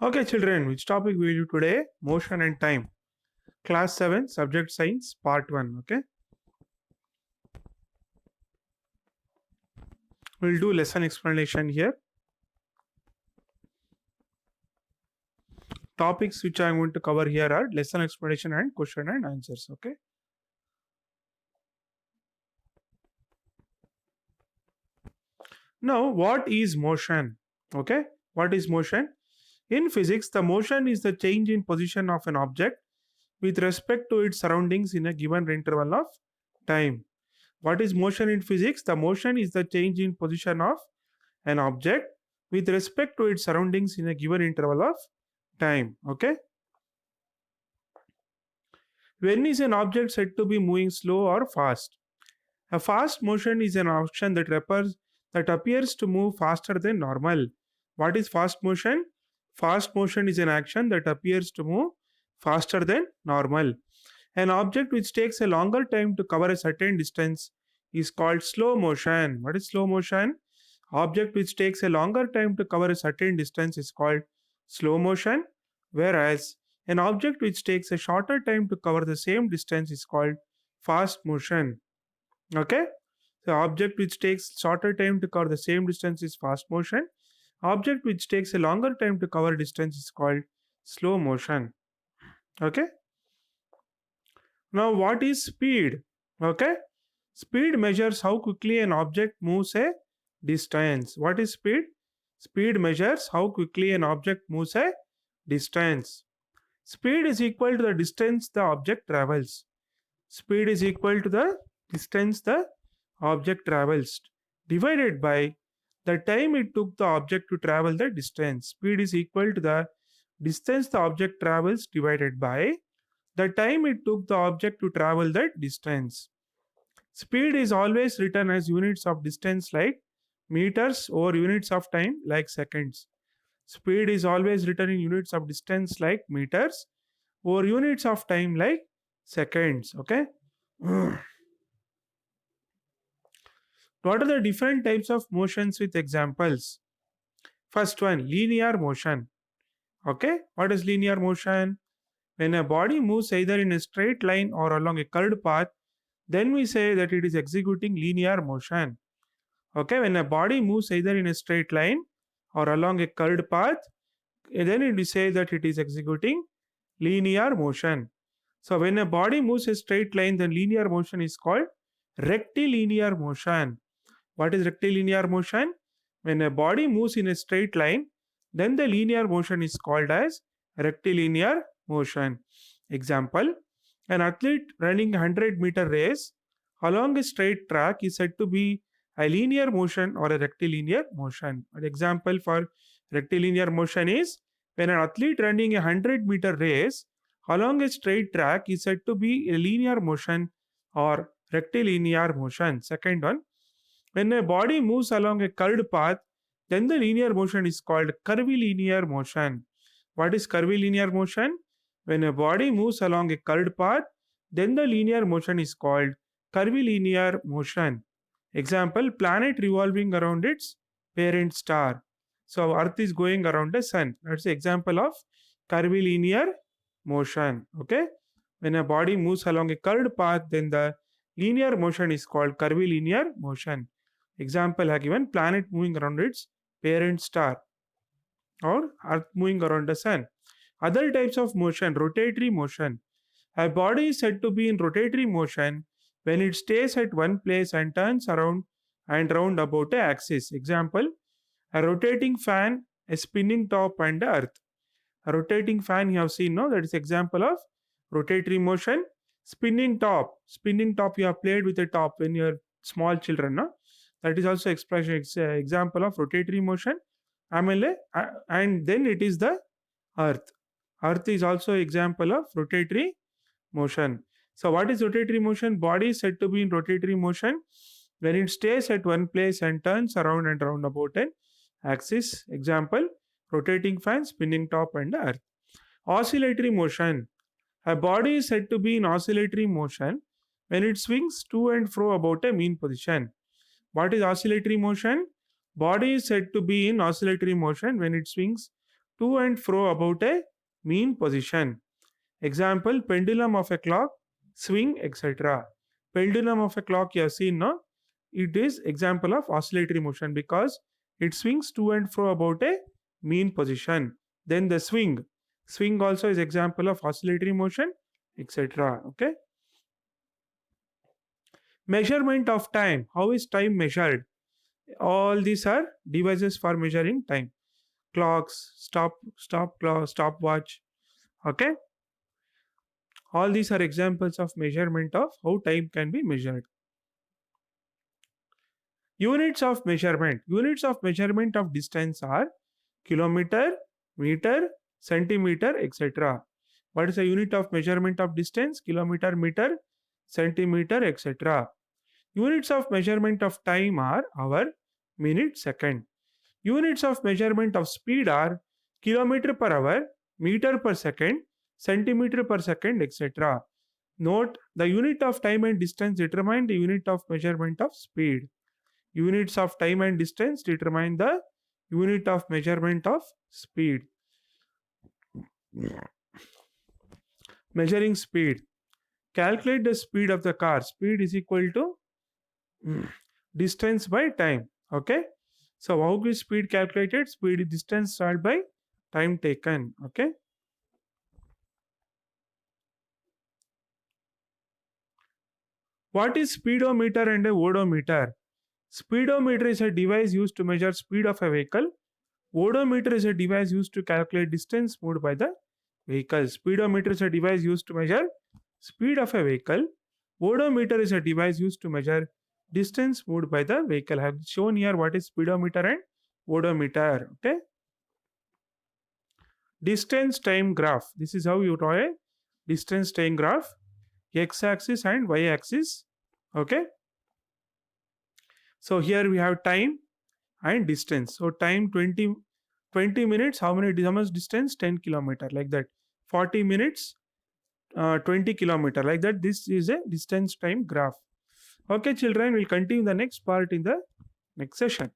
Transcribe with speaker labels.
Speaker 1: Okay, children, which topic will you today? Motion and time. Class 7, Subject Science, Part 1. Okay, we'll do lesson explanation here. Topics which I'm going to cover here are lesson explanation and question and answers. Okay, now what is motion? Okay, what is motion? In physics, the motion is the change in position of an object with respect to its surroundings in a given interval of time. What is motion in physics? The motion is the change in position of an object with respect to its surroundings in a given interval of time. Okay. When is an object said to be moving slow or fast? A fast motion is an action that appears to move faster than normal. What is fast motion? Fast motion is an action that appears to move faster than normal. An object which takes a longer time to cover a certain distance is called slow motion. What is slow motion? Object which takes a longer time to cover a certain distance is called slow motion, whereas an object which takes a shorter time to cover the same distance is called fast motion. Okay? The object which takes shorter time to cover the same distance is fast motion. Object which takes a longer time to cover distance is called slow motion. Okay? Now, what is speed? Okay? Speed measures how quickly an object moves a distance. What is speed? Speed measures how quickly an object moves a distance. Speed is equal to the distance the object travels. Speed is equal to the distance the object travels divided by the time it took the object to travel the distance. Speed is equal to the distance the object travels divided by the time it took the object to travel that distance. Speed is always written as units of distance like meters or units of time like seconds. Speed is always written in units of distance like meters or units of time like seconds. Okay. What are the different types of motions with examples? First one, linear motion. Okay. What is linear motion? When a body moves either in a straight line or along a curved path, then we say that it is executing linear motion. Okay, when a body moves either in a straight line or along a curved path, then it is say that it is executing linear motion. So when a body moves a straight line, then linear motion is called rectilinear motion. What is rectilinear motion? When a body moves in a straight line, then the linear motion is called as rectilinear motion. Example, an athlete running a 100-meter race along a straight track is said to be a linear motion or a rectilinear motion. An example for rectilinear motion is when an athlete running a 100-meter race along a straight track is said to be a linear motion or rectilinear motion. Second one, when a body moves along a curved path, then the linear motion is called curvilinear motion. What is curvilinear motion? When a body moves along a curved path, then the linear motion is called curvilinear motion. Example, planet revolving around its parent star. So Earth is going around the sun. That's the example of curvilinear motion. Okay. When a body moves along a curved path, then the linear motion is called curvilinear motion. Example are given, planet moving around its parent star or Earth moving around the sun. Other types of motion, rotatory motion. A body is said to be in rotatory motion when it stays at one place and turns around and round about a axis. Example, a rotating fan, a spinning top, and the earth. A rotating fan you have seen, no? That is example of rotatory motion. Spinning top. Spinning top you have played with a top when you are small children, no? That is also example of rotatory motion. And then it is the earth. Earth is also example of rotatory motion. So what is rotatory motion? Body is said to be in rotatory motion when it stays at one place and turns around and round about an axis. Example, rotating fan, spinning top, and the earth. Oscillatory motion. A body is said to be in oscillatory motion when it swings to and fro about a mean position. What is oscillatory motion? Body is said to be in oscillatory motion when it swings to and fro about a mean position. Example, pendulum of a clock, swing, etc. Pendulum of a clock you have seen, no? It is example of oscillatory motion because it swings to and fro about a mean position. Then the swing. Swing also is example of oscillatory motion, etc. Okay. Measurement of time. How is time measured? All these are devices for measuring time. Clocks, stopwatch. Okay. All these are examples of measurement of how time can be measured. Units of measurement. Units of measurement of distance are kilometer, meter, centimeter, etc. What is the unit of measurement of distance? Kilometer, meter, centimeter, etc. Units of measurement of time are hour, minute, second. Units of measurement of speed are kilometer per hour, meter per second, centimeter per second, etc. Note, the unit of time and distance determine the unit of measurement of speed. Units of time and distance determine the unit of measurement of speed. Measuring speed. Calculate the speed of the car. Speed is equal to distance by time. Okay. So how is speed calculated? Speed is distance divided by time taken. Okay. What is speedometer and a odometer? Speedometer is a device used to measure speed of a vehicle. Odometer is a device used to calculate distance moved by the vehicle. Speedometer is a device used to measure speed of a vehicle. Odometer is a device used to measure distance moved by the vehicle. I have shown here what is speedometer and odometer. Okay. Distance time graph. This is how you draw a distance time graph. X-axis and y-axis. Okay. So here we have time and distance. So time 20 minutes. How much distance? 10 kilometer, like that. 40 minutes, 20 kilometer, like that. This is a distance time graph. Okay, children, we'll continue the next part in the next session.